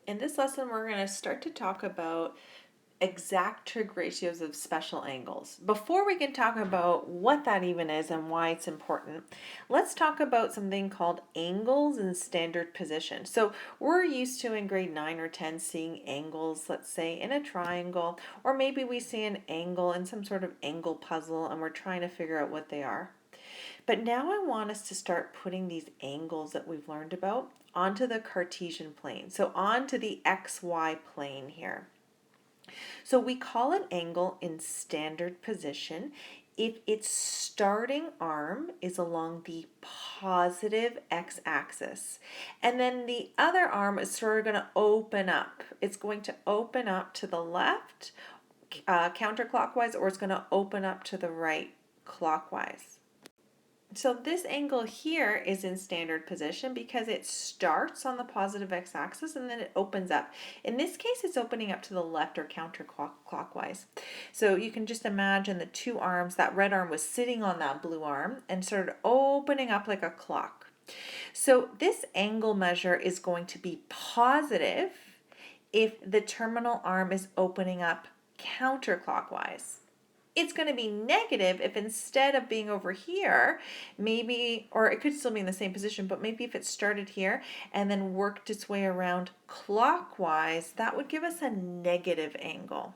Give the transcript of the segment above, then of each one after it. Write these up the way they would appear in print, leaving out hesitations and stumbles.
In this lesson, we're going to start to talk about exact trig ratios of special angles. Before we can talk about what that even is and why it's important, let's talk about something called angles in standard position. So we're used to in grade 9 or 10 seeing angles, let's say in a triangle, or maybe we see an angle in some sort of angle puzzle and we're trying to figure out what they are. But now I want us to start putting these angles that we've learned about onto the Cartesian plane. So onto the XY plane here. So we call an angle in standard position if its starting arm is along the positive x-axis. And then the other arm is sort of going to open up. It's going to open up to the left counterclockwise, or it's going to open up to the right clockwise. So this angle here is in standard position because it starts on the positive x-axis and then it opens up. In this case, it's opening up to the left or counterclockwise. So you can just imagine the two arms, that red arm was sitting on that blue arm and sort of opening up like a clock. So this angle measure is going to be positive if the terminal arm is opening up counterclockwise. It's going to be negative if instead of being over here, maybe, or it could still be in the same position, but maybe if it started here and then worked its way around clockwise, that would give us a negative angle.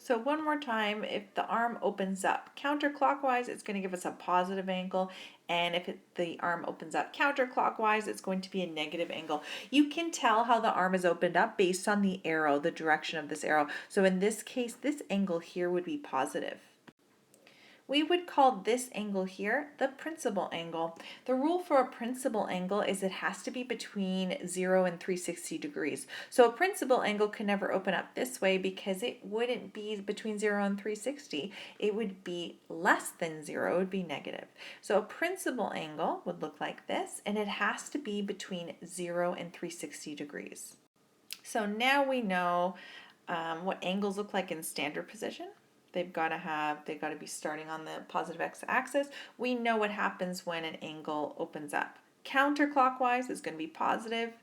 So one more time, if the arm opens up counterclockwise, it's going to give us a positive angle. And if the arm opens up counterclockwise, it's going to be a negative angle. You can tell how the arm is opened up based on the arrow, the direction of this arrow. So in this case, this angle here would be positive. We would call this angle here the principal angle. The rule for a principal angle is it has to be between 0 and 360 degrees. So a principal angle can never open up this way because it wouldn't be between 0 and 360. It would be less than 0. It would be negative. So a principal angle would look like this, and it has to be between 0 and 360 degrees. So now we know what angles look like in standard position. They've got to be starting on the positive x-axis. We know what happens when an angle opens up. Counterclockwise is going to be positive.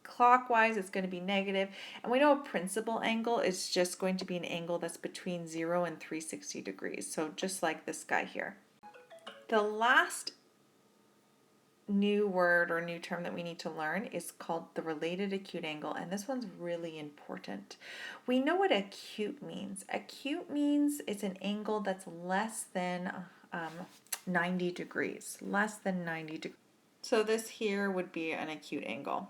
Clockwise it's going to be negative. And we know a principal angle is just going to be an angle that's between 0 and 360 degrees. So just like this guy here. The last new word or new term that we need to learn is called the related acute angle, and this one's really important. We know what acute means. Acute means it's an angle that's less than 90 degrees, less than 90 degrees. So this here would be an acute angle.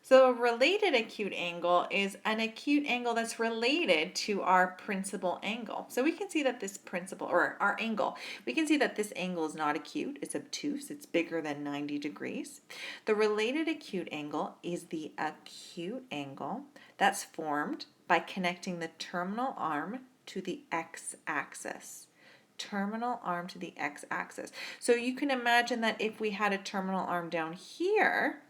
So a related acute angle is an acute angle that's related to our principal angle. So we can see that this principal, or our angle, we can see that this angle is not acute, it's obtuse, it's bigger than 90 degrees. The related acute angle is the acute angle that's formed by connecting the terminal arm to the x-axis. Terminal arm to the x-axis. So you can imagine that if we had a terminal arm down here,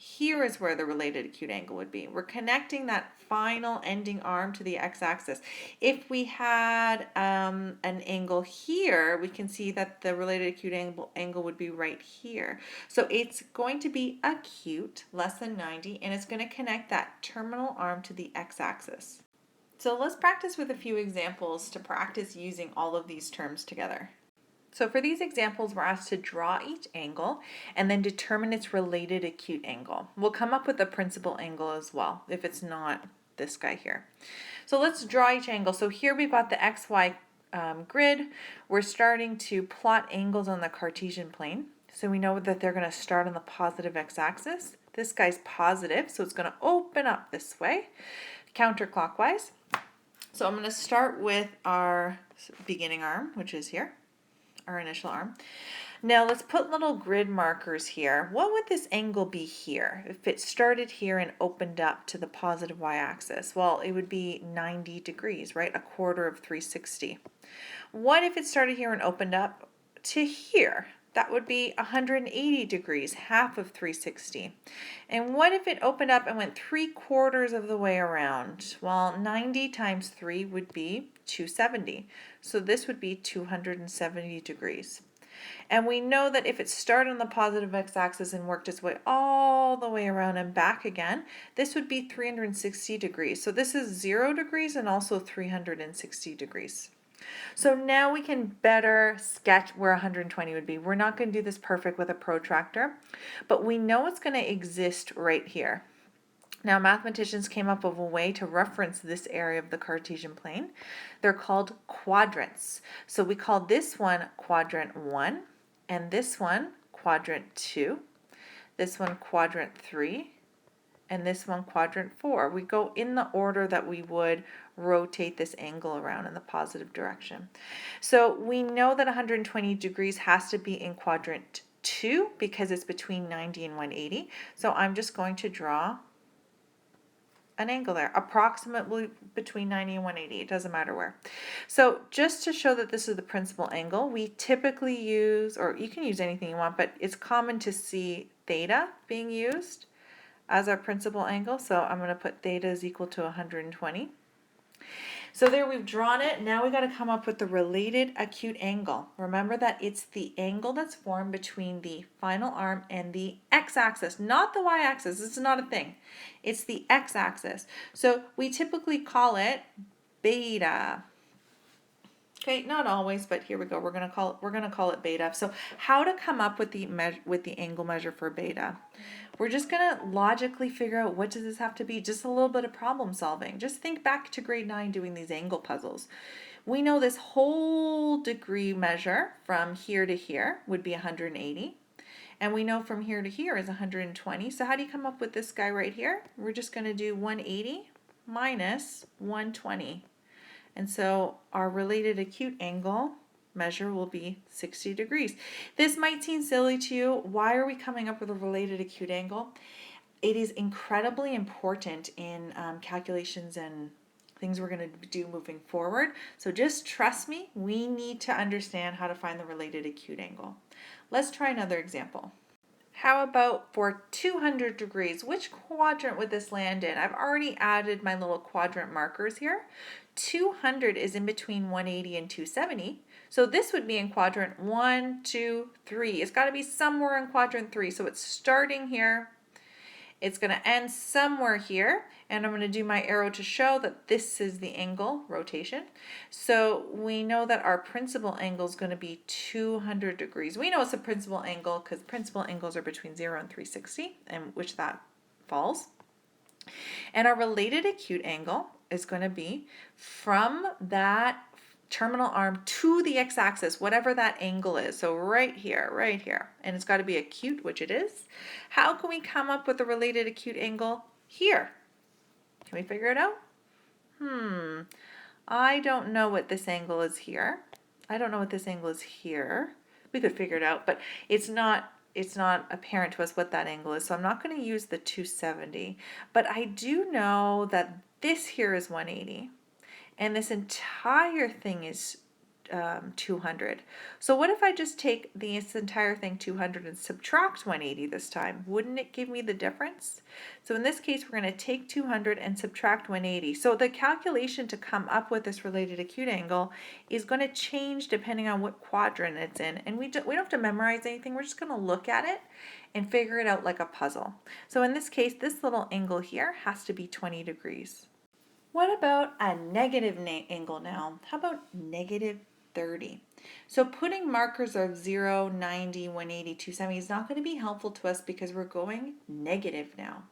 here is where the related acute angle would be. We're connecting that final ending arm to the x-axis. If we had an angle here, we can see that the related acute angle would be right here. So it's going to be acute, less than 90, and it's going to connect that terminal arm to the x-axis. So let's practice with a few examples to practice using all of these terms together. So for these examples, we're asked to draw each angle and then determine its related acute angle. We'll come up with a principal angle as well, if it's not this guy here. So let's draw each angle. So here we've got the XY grid. We're starting to plot angles on the Cartesian plane. So we know that they're going to start on the positive x-axis. This guy's positive, so it's going to open up this way, counterclockwise. So I'm going to start with our beginning arm, which is here. Our initial arm. Now let's put little grid markers here. What would this angle be here if it started here and opened up to the positive y-axis? Well, it would be 90 degrees, right? A quarter of 360. What if it started here and opened up to here? That would be 180 degrees, half of 360. And what if it opened up and went 3/4 of the way around? Well, 90 times 3 would be 270. So this would be 270 degrees. And we know that if it started on the positive x-axis and worked its way all the way around and back again, this would be 360 degrees. So this is 0 degrees and also 360 degrees. So now we can better sketch where 120 would be. We're not going to do this perfect with a protractor, but we know it's going to exist right here. Now, mathematicians came up with a way to reference this area of the Cartesian plane. They're called quadrants. So we call this one quadrant 1, and this one quadrant 2, this one quadrant 3, and this one quadrant 4. We go in the order that we would rotate this angle around in the positive direction. So we know that 120 degrees has to be in quadrant 2 because it's between 90 and 180. So I'm just going to draw an angle there, approximately between 90 and 180, it doesn't matter where. So just to show that this is the principal angle, we typically use, or you can use anything you want, but it's common to see theta being used as our principal angle. So I'm going to put theta is equal to 120. So there we've drawn it. Now we got to come up with the related acute angle. Remember that it's the angle that's formed between the final arm and the x-axis, not the y-axis. This is not a thing. It's the x-axis. So we typically call it beta. Okay, not always, but here we go. We're gonna call it beta. So how to come up with the angle measure for beta? We're just gonna logically figure out what does this have to be. Just a little bit of problem solving. Just think back to grade 9 doing these angle puzzles. We know this whole degree measure from here to here would be 180. And we know from here to here is 120. So how do you come up with this guy right here? We're just gonna do 180 minus 120. And so our related acute angle measure will be 60 degrees. This might seem silly to you. Why are we coming up with a related acute angle? It is incredibly important in calculations and things we're going to do moving forward. So just trust me, we need to understand how to find the related acute angle. Let's try another example. How about for 200 degrees? Which quadrant would this land in? I've already added my little quadrant markers here. 200 is in between 180 and 270. So this would be in quadrant 1, 2, 3. It's got to be somewhere in quadrant 3. So it's starting here. It's going to end somewhere here. And I'm going to do my arrow to show that this is the angle, rotation. So we know that our principal angle is going to be 200 degrees. We know it's a principal angle because principal angles are between 0 and 360, and which that falls. And our related acute angle is going to be from that terminal arm to the x-axis, whatever that angle is. So right here, and it's got to be acute, which it is. How can we come up with a related acute angle here? Can we figure it out? I don't know what this angle is here. I don't know what this angle is here. We could figure it out, but it's not apparent to us what that angle is. So I'm not going to use the 270, but I do know that this here is 180. And this entire thing is 200. So what if I just take this entire thing 200 and subtract 180 this time? Wouldn't it give me the difference? So in this case, we're going to take 200 and subtract 180. So the calculation to come up with this related acute angle is going to change depending on what quadrant it's in. And we don't have to memorize anything. We're just going to look at it and figure it out like a puzzle. So in this case, this little angle here has to be 20 degrees. What about a negative angle now? How about negative 30? So putting markers of 0, 90, 180, 270 is not going to be helpful to us because we're going negative now.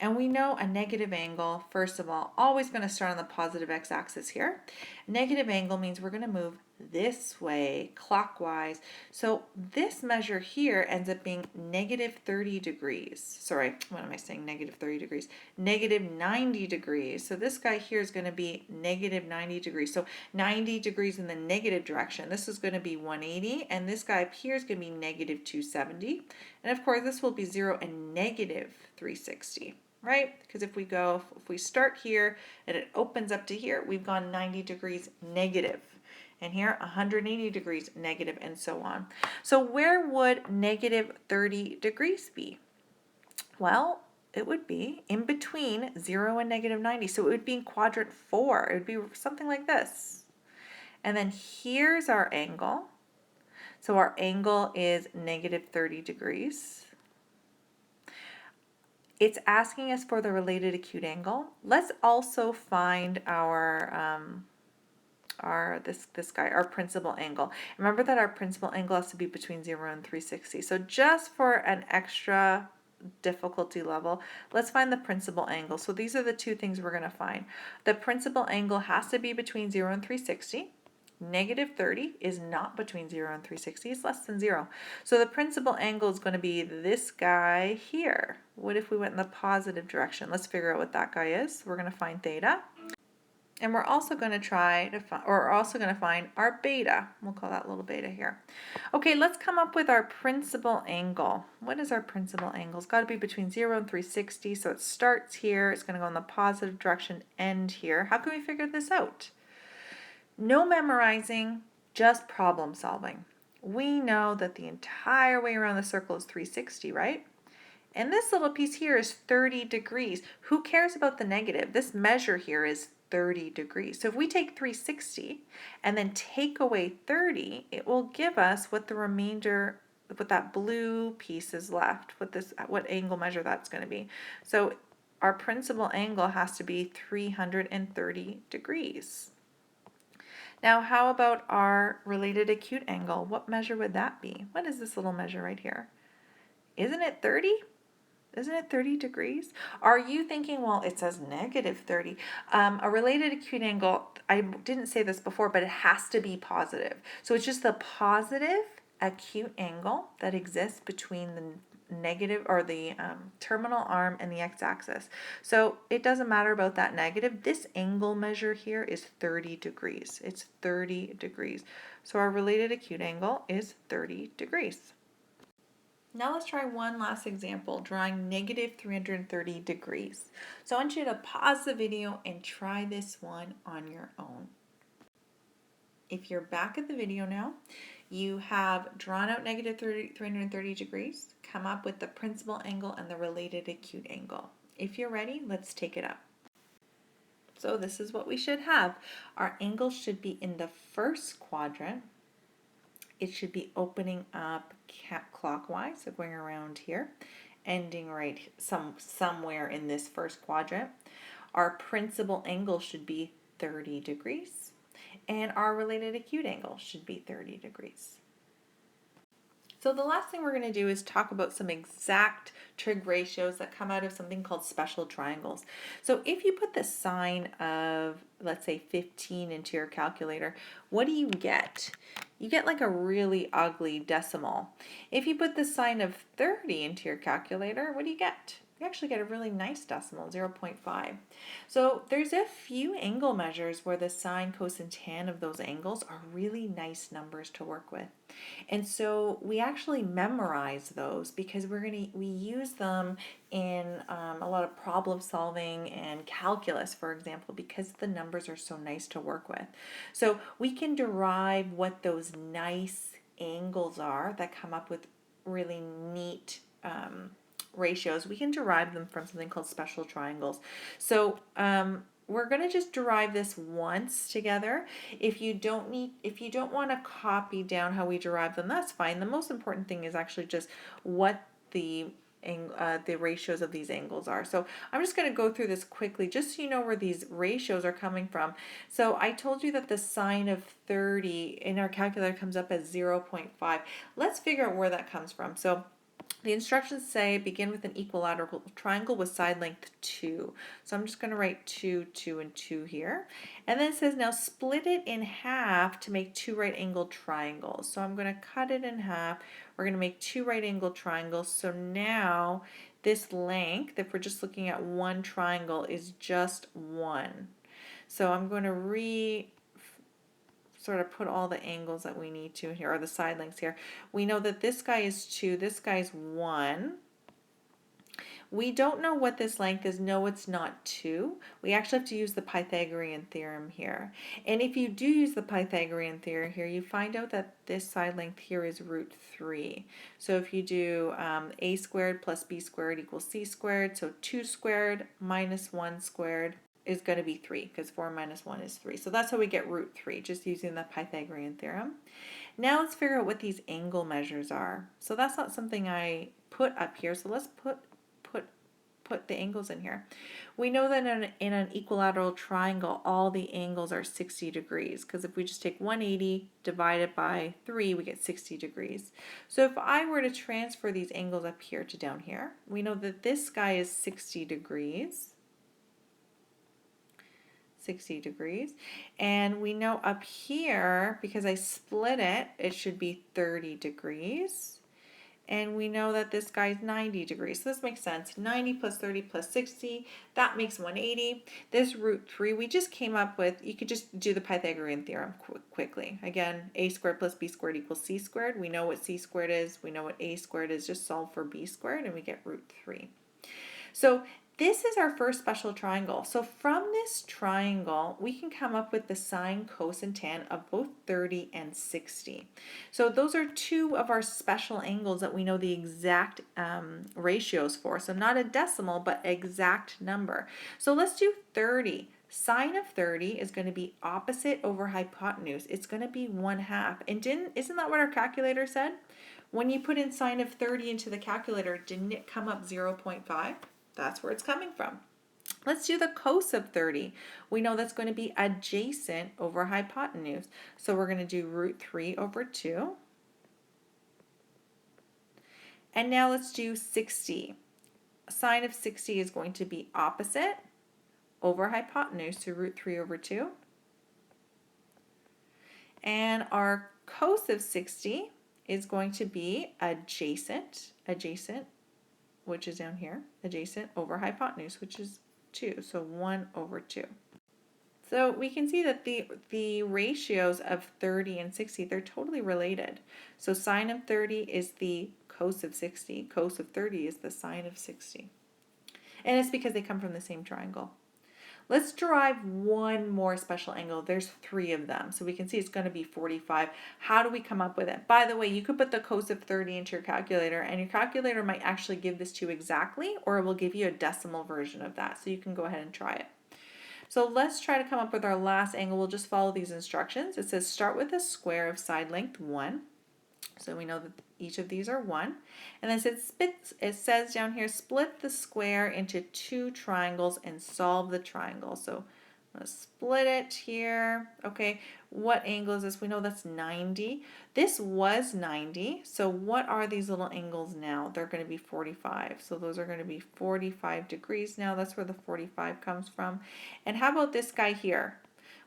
And we know a negative angle, first of all, always going to start on the positive x-axis here. Negative angle means we're going to move this way, clockwise. So this measure here ends up being negative 30 degrees. Sorry, what am I saying? Negative 30 degrees. Negative 90 degrees. So this guy here is going to be negative 90 degrees. So 90 degrees in the negative direction. This is going to be 180, and this guy up here is going to be negative 270. And of course, this will be 0 and negative 360. Right? Because if we start here and it opens up to here, we've gone 90 degrees negative. And here 180 degrees negative, and so on. So where would negative 30 degrees be? Well, it would be in between 0 and negative 90. So it would be in quadrant 4. It would be something like this. And then here's our angle. So our angle is negative 30 degrees. It's asking us for the related acute angle. Let's also find this guy, our principal angle. Remember that our principal angle has to be between 0 and 360. So just for an extra difficulty level, let's find the principal angle. So these are the two things we're going to find. The principal angle has to be between 0 and 360. Negative 30 is not between 0 and 360, it's less than 0. So the principal angle is going to be this guy here. What if we went in the positive direction? Let's figure out what that guy is. We're going to find theta. And we're also going to find our beta. We'll call that little beta here. Okay, let's come up with our principal angle. What is our principal angle? It's got to be between 0 and 360. So it starts here. It's going to go in the positive direction, end here. How can we figure this out? No memorizing, just problem solving. We know that the entire way around the circle is 360, right? And this little piece here is 30 degrees. Who cares about the negative? This measure here is 30 degrees. So if we take 360 and then take away 30, it will give us what the remainder, what that blue piece is left, what angle measure that's going to be. So our principal angle has to be 330 degrees. Now, how about our related acute angle? What measure would that be? What is this little measure right here? Isn't it 30? Isn't it 30 degrees? Are you thinking, well, it says negative 30. A related acute angle, I didn't say this before, but it has to be positive. So it's just the positive acute angle that exists between the negative or the terminal arm and the x-axis. So it doesn't matter about that negative. This angle measure here is 30 degrees. It's 30 degrees. So our related acute angle is 30 degrees. Now let's try one last example, drawing negative 330 degrees. So I want you to pause the video and try this one on your own. If you're back at the video now, you have drawn out negative 330 degrees, come up with the principal angle and the related acute angle. If you're ready, let's take it up. So this is what we should have. Our angle should be in the first quadrant. It should be opening up clockwise, so going around here, ending right somewhere in this first quadrant. Our principal angle should be 30 degrees, and our related acute angle should be 30 degrees. So the last thing we're going to do is talk about some exact trig ratios that come out of something called special triangles. So if you put the sign of, let's say, 15 into your calculator, what do you get? You get like a really ugly decimal. If you put the sign of 30 into your calculator, what do you get? You actually get a really nice decimal, 0.5. So there's a few angle measures where the sine, cos, and tan of those angles are really nice numbers to work with. And so we actually memorize those because we use them in a lot of problem solving and calculus, for example, because the numbers are so nice to work with. So we can derive what those nice angles are that come up with really neat ratios. We can derive them from something called special triangles. So we're going to just derive this once together. If you don't want to copy down how we derive them, that's fine. The most important thing is actually just what the ratios of these angles are. So I'm just going to go through this quickly just so you know where these ratios are coming from. So I told you that the sine of 30 in our calculator comes up as 0.5. Let's figure out where that comes from. So the instructions say begin with an equilateral triangle with side length 2. So I'm just going to write 2, 2, and 2 here. And then it says now split it in half to make two right angled triangles. So I'm going to cut it in half. We're going to make two right angled triangles. So now this length, if we're just looking at one triangle, is just 1. So I'm going to sort of put all the angles that we need to here, or the side lengths here. We know that this guy is 2, this guy is 1. We don't know what this length is. No, it's not 2. We actually have to use the Pythagorean theorem here. And if you do use the Pythagorean theorem here, you find out that this side length here is root 3. So if you do a squared plus b squared equals c squared, so 2 squared minus 1 squared is going to be 3 because 4 minus 1 is 3. So that's how we get root 3, just using the Pythagorean theorem. Now let's figure out what these angle measures are. So that's not something I put up here. So let's put the angles in here. We know that in an equilateral triangle, all the angles are 60 degrees, because if we just take 180 divided by 3, we get 60 degrees. So if I were to transfer these angles up here to down here, we know that this guy is 60 degrees. 60 degrees. And we know up here, because I split it, it should be 30 degrees. And we know that this guy's 90 degrees. So this makes sense. 90 plus 30 plus 60, that makes 180. This root 3 we just came up with, you could just do the Pythagorean theorem quickly. Again, a squared plus b squared equals c squared. We know what c squared is. We know what a squared is. Just solve for b squared and we get root 3. So this is our first special triangle. So from this triangle, we can come up with the sine, cos, and tan of both 30 and 60. So those are two of our special angles that we know the exact ratios for. So not a decimal, but exact number. So let's do 30. Sine of 30 is going to be opposite over hypotenuse. It's going to be 1/2. And isn't that what our calculator said? When you put in sine of 30 into the calculator, didn't it come up 0.5? That's where it's coming from. Let's do the cos of 30. We know that's going to be adjacent over hypotenuse. So we're going to do root 3 over 2. And now let's do 60. Sine of 60 is going to be opposite over hypotenuse, so root 3 over 2. And our cos of 60 is going to be adjacent, which is down here, adjacent over hypotenuse, which is 2, so 1 over 2. So we can see that the ratios of 30 and 60, they're totally related. So sine of 30 is the cos of 60, cos of 30 is the sine of 60. And it's because they come from the same triangle. Let's derive one more special angle. There's 3 of them. So we can see it's going to be 45. How do we come up with it? By the way, you could put the cos of 30 into your calculator, and your calculator might actually give this to you exactly, or it will give you a decimal version of that. So you can go ahead and try it. So let's try to come up with our last angle. We'll just follow these instructions. It says start with a square of side length 1. So we know that each of these are 1. And then it says down here, split the square into 2 triangles and solve the triangle. So I'm going to split it here. Okay, what angle is this? We know that's 90. This was 90. So what are these little angles now? They're going to be 45. So those are going to be 45 degrees now. That's where the 45 comes from. And how about this guy here?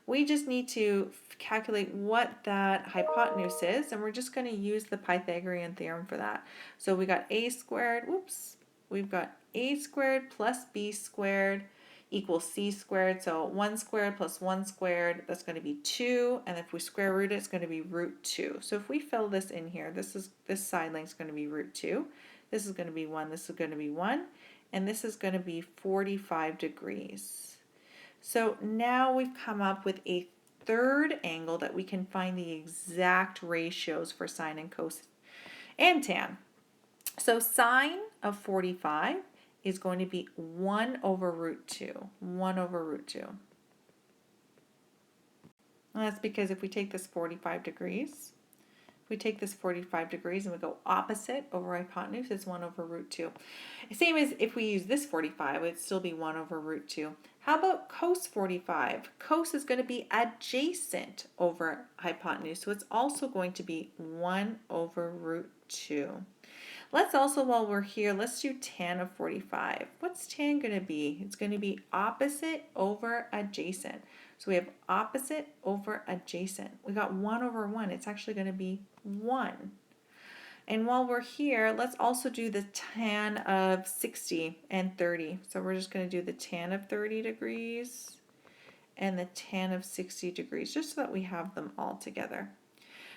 We just need to calculate what that hypotenuse is, and we're just going to use the Pythagorean theorem for that. So we got a squared, we've got a squared plus b squared equals c squared. So 1 squared plus 1 squared, that's going to be 2, and if we square root it, it's going to be root 2. So if we fill this in here, this side length is going to be root 2. This is going to be 1, this is going to be 1, and this is going to be 45 degrees. So now we've come up with a third angle that we can find the exact ratios for sine and cos and tan. So sine of 45 is going to be 1 over root 2. 1 over root 2. And that's because if we take this 45 degrees, and we go opposite over hypotenuse, it's 1 over root 2. Same as if we use this 45, it would still be 1 over root 2. How about cos 45? Cos is going to be adjacent over hypotenuse, so it's also going to be 1 over root 2. Let's also, while we're here, let's do tan of 45. What's tan going to be? It's going to be opposite over adjacent. So we have opposite over adjacent. We got 1 over 1. It's actually going to be 1. And while we're here, let's also do the tan of 60 and 30. So we're just going to do the tan of 30 degrees and the tan of 60 degrees, just so that we have them all together.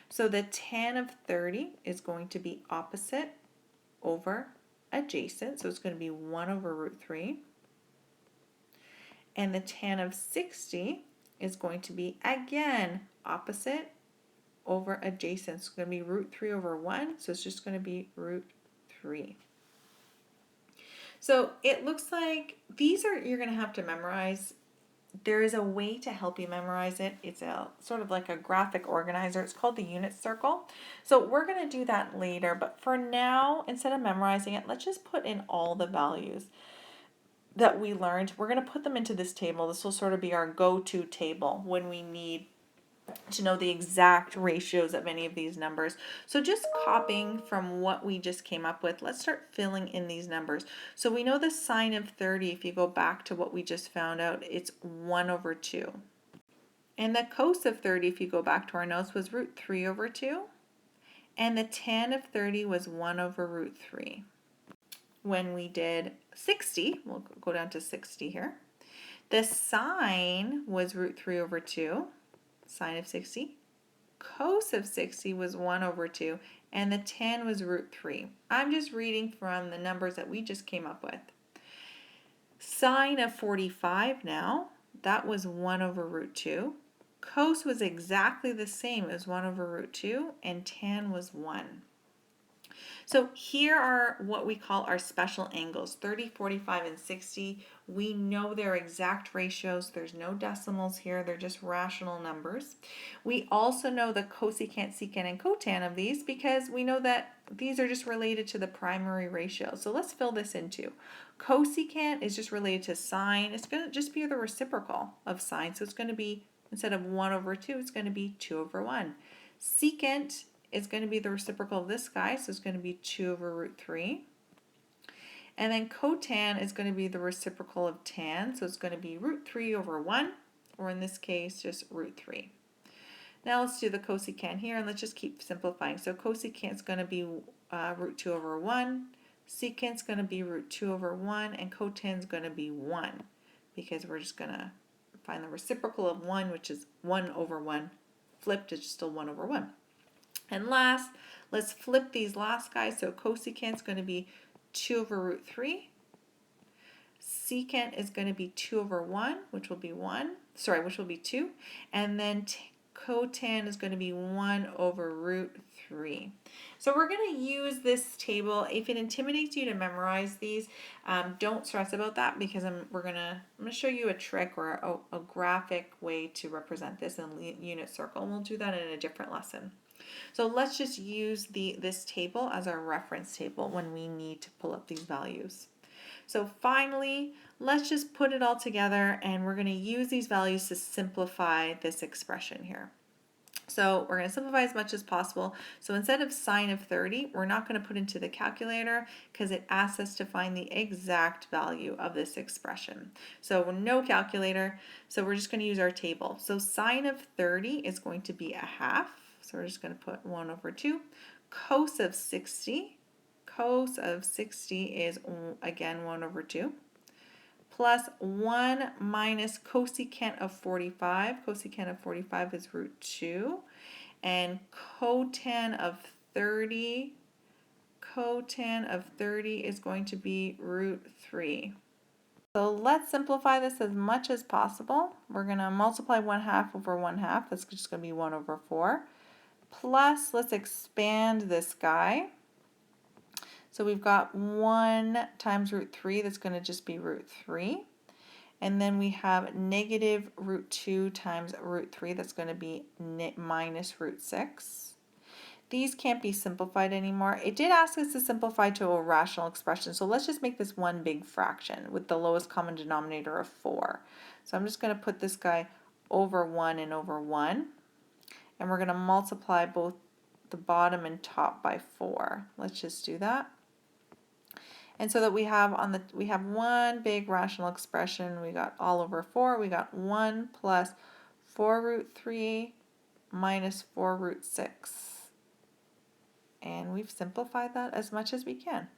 So the tan of 30 is going to be opposite over adjacent. So it's going to be 1 over root 3. And the tan of 60 is going to be, again, opposite over adjacent. It's going to be root 3 over 1, so it's just going to be root 3. So it looks like these are, you're going to have to memorize. there is a way to help you memorize it. It's a sort of like a graphic organizer. It's called the unit circle. So we're going to do that later, but for now, instead of memorizing it, let's just put in all the values that we learned. We're going to put them into this table. This will sort of be our go-to table when we need to know the exact ratios of any of these numbers. So just copying from what we just came up with, let's start filling in these numbers. So we know the sine of 30, if you go back to what we just found out, it's 1 over 2. And the cos of 30, if you go back to our notes, was root 3 over 2. And the tan of 30 was 1 over root 3. When we did 60, we'll go down to 60 here, the sine was root 3 over 2. Sine of 60. Cos of 60 was 1 over 2, and the tan was root 3. I'm just reading from the numbers that we just came up with. Sine of 45 now, that was 1 over root 2. Cos was exactly the same as 1 over root 2, and tan was 1. So here are what we call our special angles, 30, 45, and 60. We know their exact ratios. There's no decimals here. They're just rational numbers. We also know the cosecant, secant, and cotan of these because we know that these are just related to the primary ratio. So let's fill this in too. Cosecant is just related to sine. It's going to just be the reciprocal of sine. So it's going to be, instead of 1 over 2, it's going to be 2 over 1. Secant is going to be the reciprocal of this guy, so it's going to be 2 over root 3. And then cotan is going to be the reciprocal of tan, so it's going to be root 3 over 1, or in this case, just root 3. Now let's do the cosecant here, and let's just keep simplifying. So cosecant is going to be root 2 over 1, secant is going to be root 2 over 1, and cotan is going to be 1, because we're just going to find the reciprocal of 1, which is 1 over 1. Flipped, it's still 1 over 1. And last, let's flip these last guys. So cosecant is going to be 2 over root 3. Secant is going to be 2 over 1, which will be 2. And then cotan is going to be 1 over root 3. So we're going to use this table. If it intimidates you to memorize these, don't stress about that because I'm going to show you a trick or a graphic way to represent this in unit circle. And we'll do that in a different lesson. So let's just use this table as our reference table when we need to pull up these values. So finally, let's just put it all together and we're going to use these values to simplify this expression here. So we're going to simplify as much as possible. So instead of sine of 30, we're not going to put into the calculator because it asks us to find the exact value of this expression. So no calculator, so we're just going to use our table. So sine of 30 is going to be a half. So we're just going to put 1 over 2. Cos of 60 is, again, 1 over 2. Plus 1 minus cosecant of 45. Cosecant of 45 is root 2. And cotan of 30 is going to be root 3. So let's simplify this as much as possible. We're going to multiply 1/2 over 1/2. That's just going to be 1 over 4. Plus, let's expand this guy. So we've got 1 times root 3, that's going to just be root 3. And then we have negative root 2 times root 3, that's going to be minus root 6. These can't be simplified anymore. It did ask us to simplify to a rational expression, so let's just make this one big fraction with the lowest common denominator of 4. So I'm just going to put this guy over 1 and over 1. And we're going to multiply both the bottom and top by 4. Let's just do that. And so that we have one big rational expression. We got all over 4. We got 1 plus 4 root 3 minus 4 root 6. And we've simplified that as much as we can.